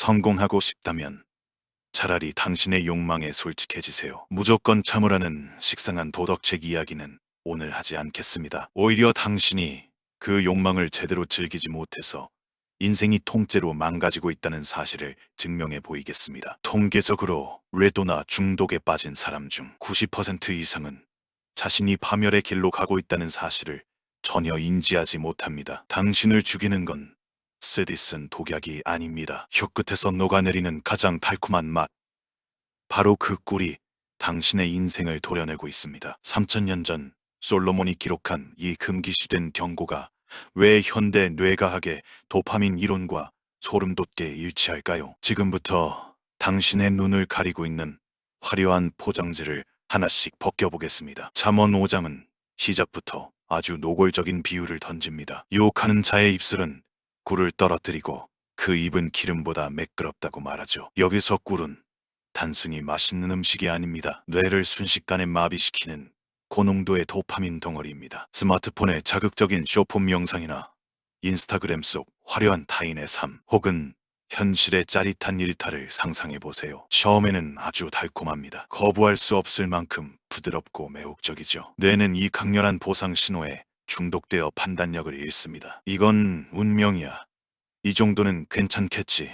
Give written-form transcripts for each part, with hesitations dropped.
성공하고 싶다면 차라리 당신의 욕망에 솔직해지세요. 무조건 참으라는 식상한 도덕책 이야기는 오늘 하지 않겠습니다. 오히려 당신이 그 욕망을 제대로 즐기지 못해서 인생이 통째로 망가지고 있다는 사실을 증명해 보이겠습니다. 통계적으로 뇌도나 중독에 빠진 사람 중 90% 이상은 자신이 파멸의 길로 가고 있다는 사실을 전혀 인지하지 못합니다. 당신을 죽이는 건 쓰디쓴 독약이 아닙니다. 혀끝에서 녹아내리는 가장 달콤한 맛. 바로 그 꿀이 당신의 인생을 도려내고 있습니다. 3000년 전 솔로몬이 기록한 이 금기시된 경고가 왜 현대 뇌과학의 도파민 이론과 소름 돋게 일치할까요? 지금부터 당신의 눈을 가리고 있는 화려한 포장지를 하나씩 벗겨보겠습니다. 잠언 5장은 시작부터 아주 노골적인 비유를 던집니다. 유혹하는 자의 입술은 꿀을 떨어뜨리고 그 입은 기름보다 매끄럽다고 말하죠. 여기서 꿀은 단순히 맛있는 음식이 아닙니다. 뇌를 순식간에 마비시키는 고농도의 도파민 덩어리입니다. 스마트폰의 자극적인 쇼폼 영상이나 인스타그램 속 화려한 타인의 삶, 혹은 현실의 짜릿한 일탈을 상상해 보세요. 처음에는 아주 달콤합니다. 거부할 수 없을 만큼 부드럽고 매혹적이죠. 뇌는 이 강렬한 보상 신호에 중독되어 판단력을 잃습니다. 이건 운명이야. 이 정도는 괜찮겠지.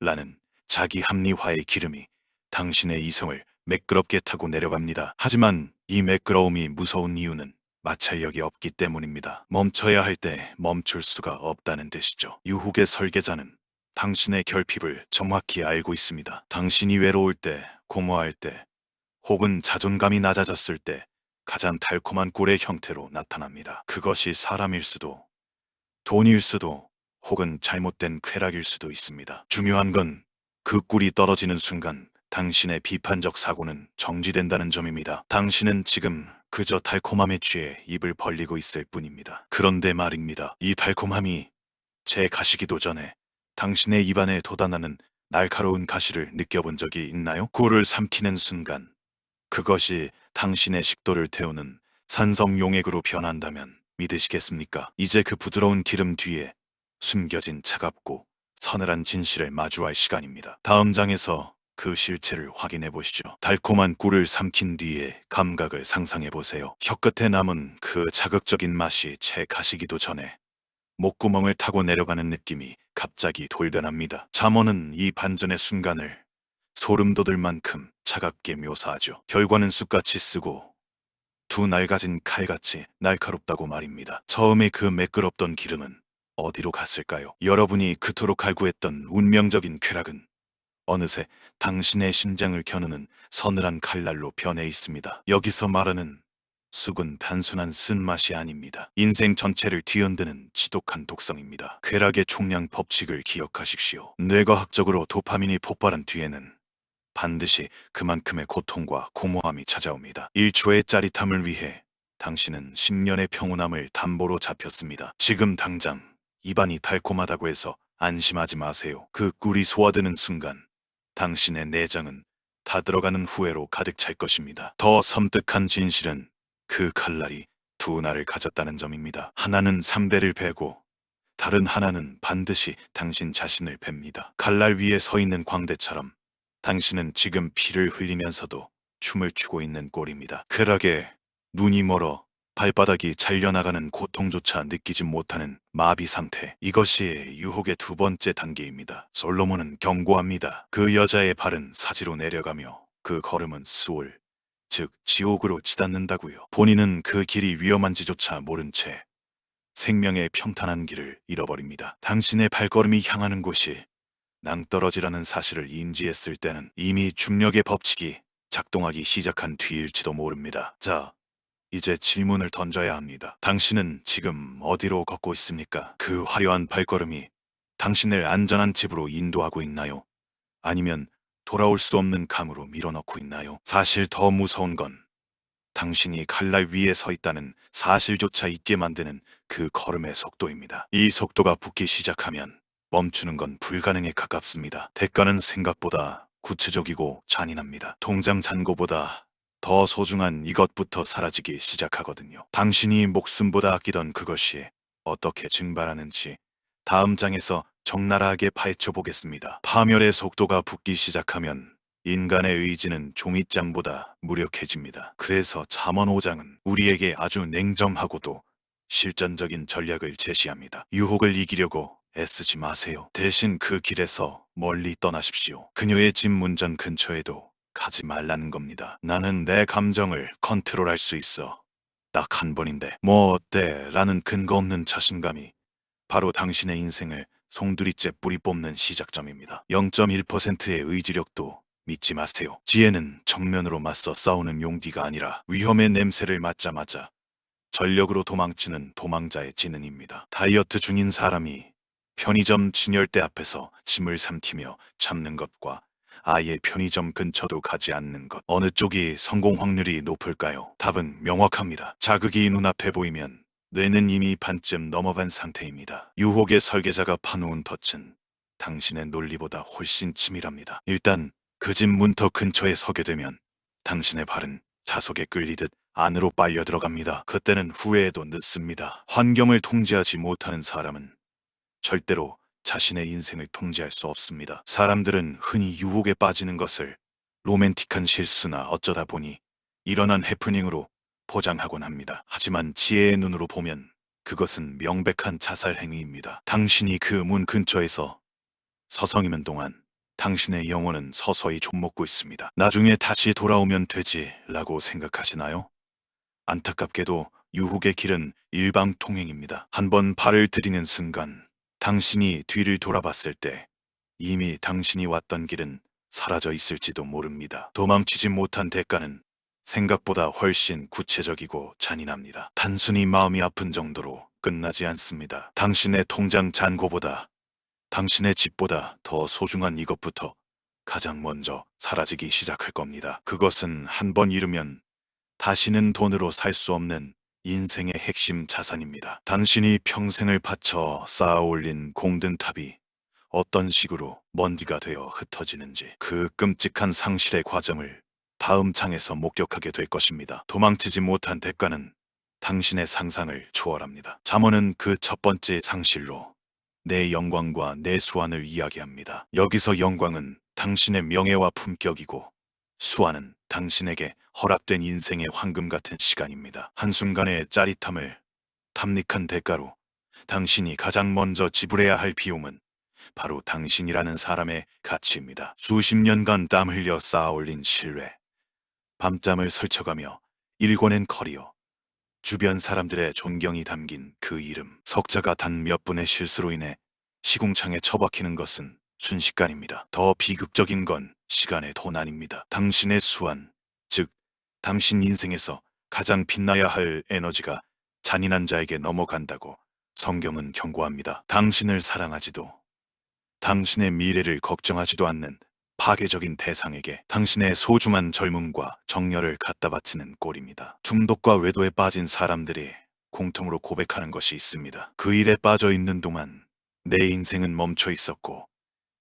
라는 자기 합리화의 기름이 당신의 이성을 매끄럽게 타고 내려갑니다. 하지만 이 매끄러움이 무서운 이유는 마찰력이 없기 때문입니다. 멈춰야 할 때 멈출 수가 없다는 뜻이죠. 유혹의 설계자는 당신의 결핍을 정확히 알고 있습니다. 당신이 외로울 때, 공허할 때, 혹은 자존감이 낮아졌을 때 가장 달콤한 꿀의 형태로 나타납니다. 그것이 사람일 수도, 돈일 수도, 혹은 잘못된 쾌락일 수도 있습니다. 중요한 건 그 꿀이 떨어지는 순간 당신의 비판적 사고는 정지된다는 점입니다. 당신은 지금 그저 달콤함에 취해 입을 벌리고 있을 뿐입니다. 그런데 말입니다. 이 달콤함이 제 가시기도 전에 당신의 입안에 돋아나는 날카로운 가시를 느껴본 적이 있나요? 꿀을 삼키는 순간 그것이 당신의 식도를 태우는 산성 용액으로 변한다면 믿으시겠습니까? 이제 그 부드러운 기름 뒤에 숨겨진 차갑고 서늘한 진실을 마주할 시간입니다. 다음 장에서 그 실체를 확인해 보시죠. 달콤한 꿀을 삼킨 뒤에 감각을 상상해 보세요. 혀끝에 남은 그 자극적인 맛이 채 가시기도 전에 목구멍을 타고 내려가는 느낌이 갑자기 돌변합니다. 잠언은 이 반전의 순간을 소름 돋을 만큼 차갑게 묘사하죠. 결과는 쑥같이 쓰고 두 낡아진 칼같이 날카롭다고 말입니다. 처음에 그 매끄럽던 기름은 어디로 갔을까요? 여러분이 그토록 갈구했던 운명적인 쾌락은 어느새 당신의 심장을 겨누는 서늘한 칼날로 변해 있습니다. 여기서 말하는 쑥은 단순한 쓴맛이 아닙니다. 인생 전체를 뒤흔드는 지독한 독성입니다. 쾌락의 총량 법칙을 기억하십시오. 뇌과학적으로 도파민이 폭발한 뒤에는 반드시 그만큼의 고통과 공허함이 찾아옵니다. 1초의 짜릿함을 위해 당신은 10년의 평온함을 담보로 잡혔습니다. 지금 당장 입안이 달콤하다고 해서 안심하지 마세요. 그 꿀이 소화되는 순간 당신의 내장은 다 들어가는 후회로 가득 찰 것입니다. 더 섬뜩한 진실은 그 칼날이 두 날을 가졌다는 점입니다. 하나는 3대를 베고 다른 하나는 반드시 당신 자신을 뱁니다. 칼날 위에 서 있는 광대처럼 당신은 지금 피를 흘리면서도 춤을 추고 있는 꼴입니다. 쾌락에 눈이 멀어 발바닥이 잘려나가는 고통조차 느끼지 못하는 마비 상태. 이것이 유혹의 두 번째 단계입니다. 솔로몬은 경고합니다. 그 여자의 발은 사지로 내려가며 그 걸음은 수올, 즉 지옥으로 치닫는다고요. 본인은 그 길이 위험한지조차 모른 채 생명의 평탄한 길을 잃어버립니다. 당신의 발걸음이 향하는 곳이 낭떠러지라는 사실을 인지했을 때는 이미 중력의 법칙이 작동하기 시작한 뒤일지도 모릅니다. 자, 이제 질문을 던져야 합니다. 당신은 지금 어디로 걷고 있습니까? 그 화려한 발걸음이 당신을 안전한 집으로 인도하고 있나요? 아니면 돌아올 수 없는 강으로 밀어넣고 있나요? 사실 더 무서운 건 당신이 칼날 위에 서 있다는 사실조차 잊게 만드는 그 걸음의 속도입니다. 이 속도가 붙기 시작하면 멈추는 건 불가능에 가깝습니다. 대가는 생각보다 구체적이고 잔인합니다. 통장 잔고보다 더 소중한 이것부터 사라지기 시작하거든요. 당신이 목숨보다 아끼던 그것이 어떻게 증발하는지 다음 장에서 적나라하게 파헤쳐 보겠습니다. 파멸의 속도가 붙기 시작하면 인간의 의지는 종이장보다 무력해집니다. 그래서 잠언 5장은 우리에게 아주 냉정하고도 실전적인 전략을 제시합니다. 유혹을 이기려고 애쓰지 마세요. 대신 그 길에서 멀리 떠나십시오. 그녀의 집 문전 근처에도 가지 말라는 겁니다. 나는 내 감정을 컨트롤할 수 있어. 딱 한 번인데 뭐 어때? 라는 근거 없는 자신감이 바로 당신의 인생을 송두리째 뿌리 뽑는 시작점입니다. 0.1%의 의지력도 믿지 마세요. 지혜는 정면으로 맞서 싸우는 용기가 아니라 위험의 냄새를 맡자마자 전력으로 도망치는 도망자의 지능입니다. 다이어트 중인 사람이 편의점 진열대 앞에서 침을 삼키며 참는 것과 아예 편의점 근처도 가지 않는 것. 어느 쪽이 성공 확률이 높을까요? 답은 명확합니다. 자극이 눈앞에 보이면 뇌는 이미 반쯤 넘어간 상태입니다. 유혹의 설계자가 파놓은 덫은 당신의 논리보다 훨씬 치밀합니다. 일단 그 집 문턱 근처에 서게 되면 당신의 발은 자석에 끌리듯 안으로 빨려 들어갑니다. 그때는 후회해도 늦습니다. 환경을 통제하지 못하는 사람은 절대로 자신의 인생을 통제할 수 없습니다. 사람들은 흔히 유혹에 빠지는 것을 로맨틱한 실수나 어쩌다 보니 일어난 해프닝으로 포장하곤 합니다. 하지만 지혜의 눈으로 보면 그것은 명백한 자살 행위입니다. 당신이 그 문 근처에서 서성이는 동안 당신의 영혼은 서서히 좀먹고 있습니다. 나중에 다시 돌아오면 되지라고 생각하시나요? 안타깝게도 유혹의 길은 일방통행입니다. 한번 발을 들이는 순간 당신이 뒤를 돌아봤을 때 이미 당신이 왔던 길은 사라져 있을지도 모릅니다. 도망치지 못한 대가는 생각보다 훨씬 구체적이고 잔인합니다. 단순히 마음이 아픈 정도로 끝나지 않습니다. 당신의 통장 잔고보다, 당신의 집보다 더 소중한 이것부터 가장 먼저 사라지기 시작할 겁니다. 그것은 한 번 잃으면 다시는 돈으로 살 수 없는 인생의 핵심 자산입니다. 당신이 평생을 바쳐 쌓아 올린 공든탑이 어떤 식으로 먼지가 되어 흩어지는지, 그 끔찍한 상실의 과정을 다음 장에서 목격하게 될 것입니다. 도망치지 못한 대가는 당신의 상상을 초월합니다. 잠언은 그 첫 번째 상실로 내 영광과 내 수완을 이야기합니다. 여기서 영광은 당신의 명예와 품격이고 수완은 당신에게 허락된 인생의 황금 같은 시간입니다. 한순간의 짜릿함을 탐닉한 대가로 당신이 가장 먼저 지불해야 할 비용은 바로 당신이라는 사람의 가치입니다. 수십 년간 땀 흘려 쌓아 올린 신뢰, 밤잠을 설쳐가며 일궈낸 커리어, 주변 사람들의 존경이 담긴 그 이름. 석자가 단 몇 분의 실수로 인해 시궁창에 처박히는 것은 순식간입니다. 더 비극적인 건 시간의 도난입니다. 당신의 수완, 즉 당신 인생에서 가장 빛나야 할 에너지가 잔인한 자에게 넘어간다고 성경은 경고합니다. 당신을 사랑하지도 당신의 미래를 걱정하지도 않는 파괴적인 대상에게 당신의 소중한 젊음과 정열을 갖다 바치는 꼴입니다. 중독과 외도에 빠진 사람들이 공통으로 고백하는 것이 있습니다. 그 일에 빠져 있는 동안 내 인생은 멈춰 있었고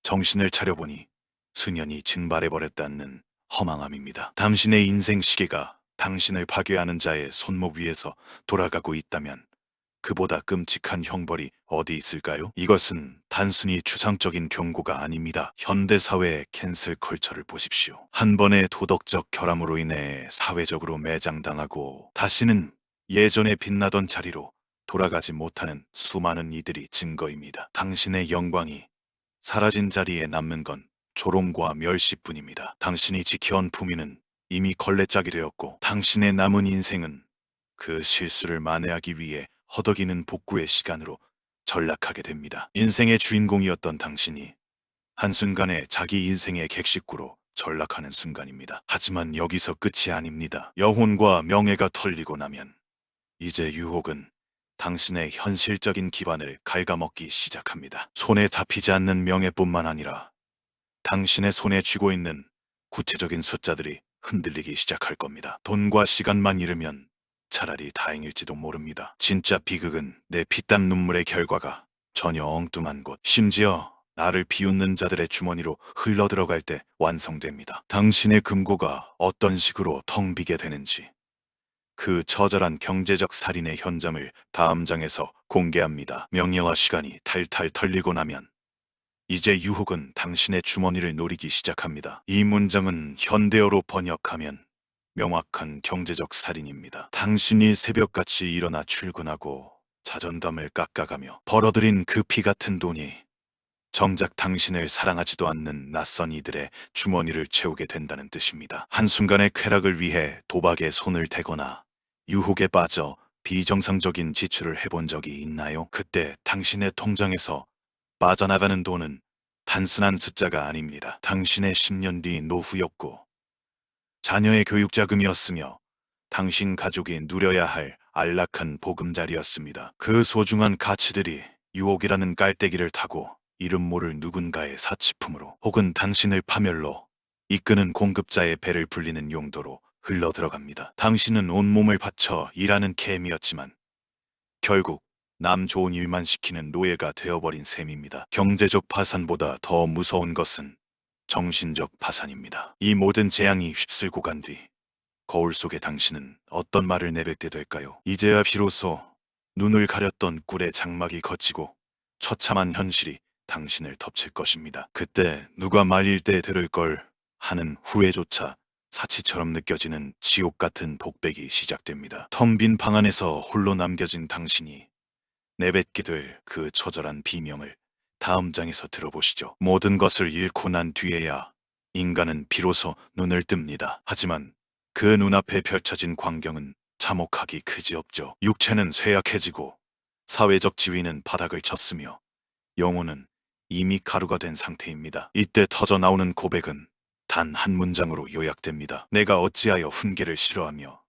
정신을 차려보니 수년이 증발해버렸다는 허망함입니다. 당신의 인생 시계가 당신을 파괴하는 자의 손목 위에서 돌아가고 있다면 그보다 끔찍한 형벌이 어디 있을까요? 이것은 단순히 추상적인 경고가 아닙니다. 현대사회의 캔슬 컬처를 보십시오. 한 번의 도덕적 결함으로 인해 사회적으로 매장당하고 다시는 예전에 빛나던 자리로 돌아가지 못하는 수많은 이들이 증거입니다. 당신의 영광이 사라진 자리에 남는 건 조롱과 멸시뿐입니다. 당신이 지켜온 품위는 이미 걸레짝이 되었고 당신의 남은 인생은 그 실수를 만회하기 위해 허덕이는 복구의 시간으로 전락하게 됩니다. 인생의 주인공이었던 당신이 한순간에 자기 인생의 객식구로 전락하는 순간입니다. 하지만 여기서 끝이 아닙니다. 영혼과 명예가 털리고 나면 이제 유혹은 당신의 현실적인 기반을 갉아먹기 시작합니다. 손에 잡히지 않는 명예뿐만 아니라 당신의 손에 쥐고 있는 구체적인 숫자들이 흔들리기 시작할 겁니다. 돈과 시간만 잃으면 차라리 다행일지도 모릅니다. 진짜 비극은 내 피땀 눈물의 결과가 전혀 엉뚱한 곳, 심지어 나를 비웃는 자들의 주머니로 흘러들어갈 때 완성됩니다. 당신의 금고가 어떤 식으로 텅 비게 되는지 그 처절한 경제적 살인의 현장을 다음 장에서 공개합니다. 명예와 시간이 탈탈 털리고 나면 이제 유혹은 당신의 주머니를 노리기 시작합니다. 이 문장은 현대어로 번역하면 명확한 경제적 살인입니다. 당신이 새벽같이 일어나 출근하고 자존감을 깎아가며 벌어들인 그 피 같은 돈이 정작 당신을 사랑하지도 않는 낯선 이들의 주머니를 채우게 된다는 뜻입니다. 한순간의 쾌락을 위해 도박에 손을 대거나 유혹에 빠져 비정상적인 지출을 해본 적이 있나요? 그때 당신의 통장에서 빠져나가는 돈은 단순한 숫자가 아닙니다. 당신의 10년 뒤 노후였고 자녀의 교육 자금이었으며 당신 가족이 누려야 할 안락한 보금자리였습니다. 그 소중한 가치들이 유혹이라는 깔때기를 타고 이름 모를 누군가의 사치품으로 혹은 당신을 파멸로 이끄는 공급자의 배를 불리는 용도로 흘러 들어갑니다. 당신은 온몸을 바쳐 일하는 개미였지만 결국 남 좋은 일만 시키는 노예가 되어버린 셈입니다. 경제적 파산보다 더 무서운 것은 정신적 파산입니다. 이 모든 재앙이 휩쓸고 간 뒤 거울 속에 당신은 어떤 말을 내뱉게 될까요? 이제야 비로소 눈을 가렸던 꿀의 장막이 걷히고 처참한 현실이 당신을 덮칠 것입니다. 그때 누가 말릴 때 들을 걸 하는 후회조차 사치처럼 느껴지는 지옥 같은 독백이 시작됩니다. 텅 빈 방 안에서 홀로 남겨진 당신이 내뱉게 될 그 처절한 비명을 다음 장에서 들어보시죠. 모든 것을 잃고 난 뒤에야 인간은 비로소 눈을 뜹니다. 하지만 그 눈앞에 펼쳐진 광경은 참혹하기 그지없죠. 육체는 쇠약해지고 사회적 지위는 바닥을 쳤으며 영혼은 이미 가루가 된 상태입니다. 이때 터져 나오는 고백은 단 한 문장으로 요약됩니다. 내가 어찌하여 훈계를 싫어하며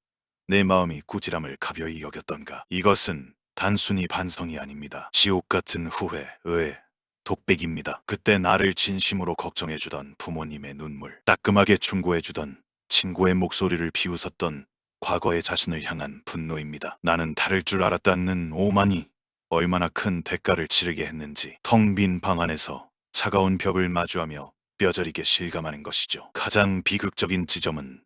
내 마음이 꾸지람을 가벼이 여겼던가. 이것은 단순히 반성이 아닙니다. 지옥 같은 후회, 의회, 독백입니다. 그때 나를 진심으로 걱정해주던 부모님의 눈물, 따끔하게 충고해주던 친구의 목소리를 비웃었던 과거의 자신을 향한 분노입니다. 나는 다를 줄 알았다는 오만이 얼마나 큰 대가를 치르게 했는지. 텅 빈 방 안에서 차가운 벽을 마주하며 뼈저리게 실감하는 것이죠. 가장 비극적인 지점은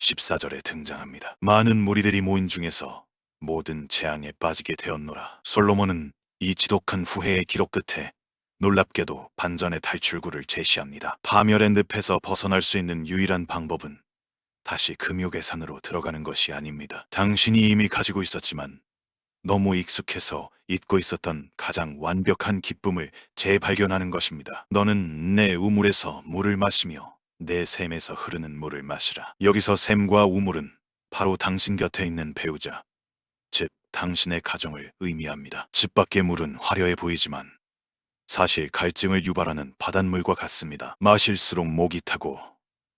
14절에 등장합니다. 많은 무리들이 모인 중에서 모든 재앙에 빠지게 되었노라. 솔로몬은 이 지독한 후회의 기록 끝에 놀랍게도 반전의 탈출구를 제시합니다. 파멸의 늪에서 벗어날 수 있는 유일한 방법은 다시 금욕의 산으로 들어가는 것이 아닙니다. 당신이 이미 가지고 있었지만 너무 익숙해서 잊고 있었던 가장 완벽한 기쁨을 재발견하는 것입니다. 너는 내 우물에서 물을 마시며 내 샘에서 흐르는 물을 마시라. 여기서 샘과 우물은 바로 당신 곁에 있는 배우자, 즉 당신의 가정을 의미합니다. 집 밖의 물은 화려해 보이지만 사실 갈증을 유발하는 바닷물과 같습니다. 마실수록 목이 타고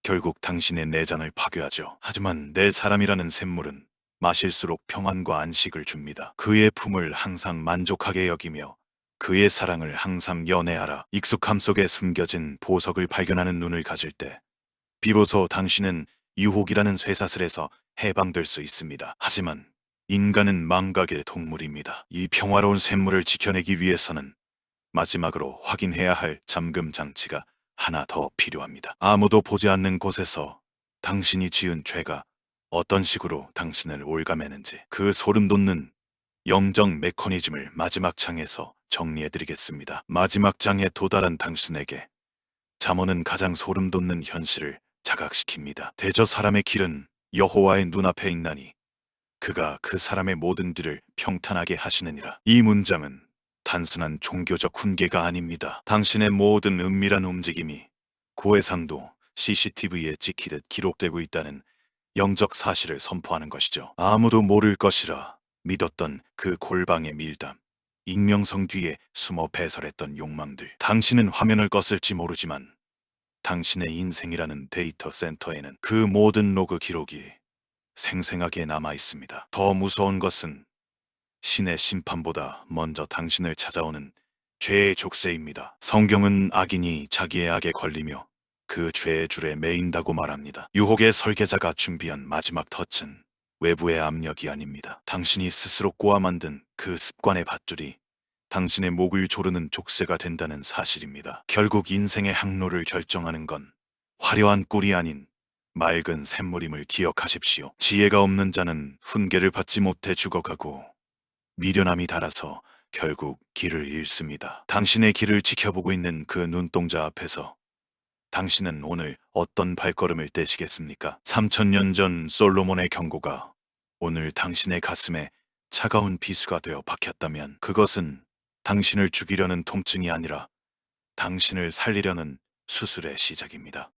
결국 당신의 내장을 파괴하죠. 하지만 내 사람이라는 샘물은 마실수록 평안과 안식을 줍니다. 그의 품을 항상 만족하게 여기며 그의 사랑을 항상 연애하라. 익숙함 속에 숨겨진 보석을 발견하는 눈을 가질 때 비로소 당신은 유혹이라는 쇠사슬에서 해방될 수 있습니다. 하지만 인간은 망각의 동물입니다. 이 평화로운 샘물을 지켜내기 위해서는 마지막으로 확인해야 할 잠금 장치가 하나 더 필요합니다. 아무도 보지 않는 곳에서 당신이 지은 죄가 어떤 식으로 당신을 올가매는지 그 소름 돋는 영적 메커니즘을 마지막 장에서 정리해드리겠습니다. 마지막 장에 도달한 당신에게 잠언은 가장 소름 돋는 현실을 자각시킵니다. 대저 사람의 길은 여호와의 눈앞에 있나니 그가 그 사람의 모든 뒤를 평탄하게 하시느니라. 이 문장은 단순한 종교적 훈계가 아닙니다. 당신의 모든 은밀한 움직임이 고해상도 CCTV에 찍히듯 기록되고 있다는 영적 사실을 선포하는 것이죠. 아무도 모를 것이라 믿었던 그 골방의 밀담, 익명성 뒤에 숨어 배설했던 욕망들. 당신은 화면을 껐을지 모르지만 당신의 인생이라는 데이터 센터에는 그 모든 로그 기록이 생생하게 남아 있습니다. 더 무서운 것은 신의 심판보다 먼저 당신을 찾아오는 죄의 족쇄입니다. 성경은 악인이 자기의 악에 걸리며 그 죄의 줄에 매인다고 말합니다. 유혹의 설계자가 준비한 마지막 덫은 외부의 압력이 아닙니다. 당신이 스스로 꼬아 만든 그 습관의 밧줄이 당신의 목을 조르는 족쇄가 된다는 사실입니다. 결국 인생의 항로를 결정하는 건 화려한 꿀이 아닌 맑은 샘물임을 기억하십시오. 지혜가 없는 자는 훈계를 받지 못해 죽어가고 미련함이 달아서 결국 길을 잃습니다. 당신의 길을 지켜보고 있는 그 눈동자 앞에서 당신은 오늘 어떤 발걸음을 떼시겠습니까? 3000년 전 솔로몬의 경고가 오늘 당신의 가슴에 차가운 비수가 되어 박혔다면 그것은 당신을 죽이려는 통증이 아니라 당신을 살리려는 수술의 시작입니다.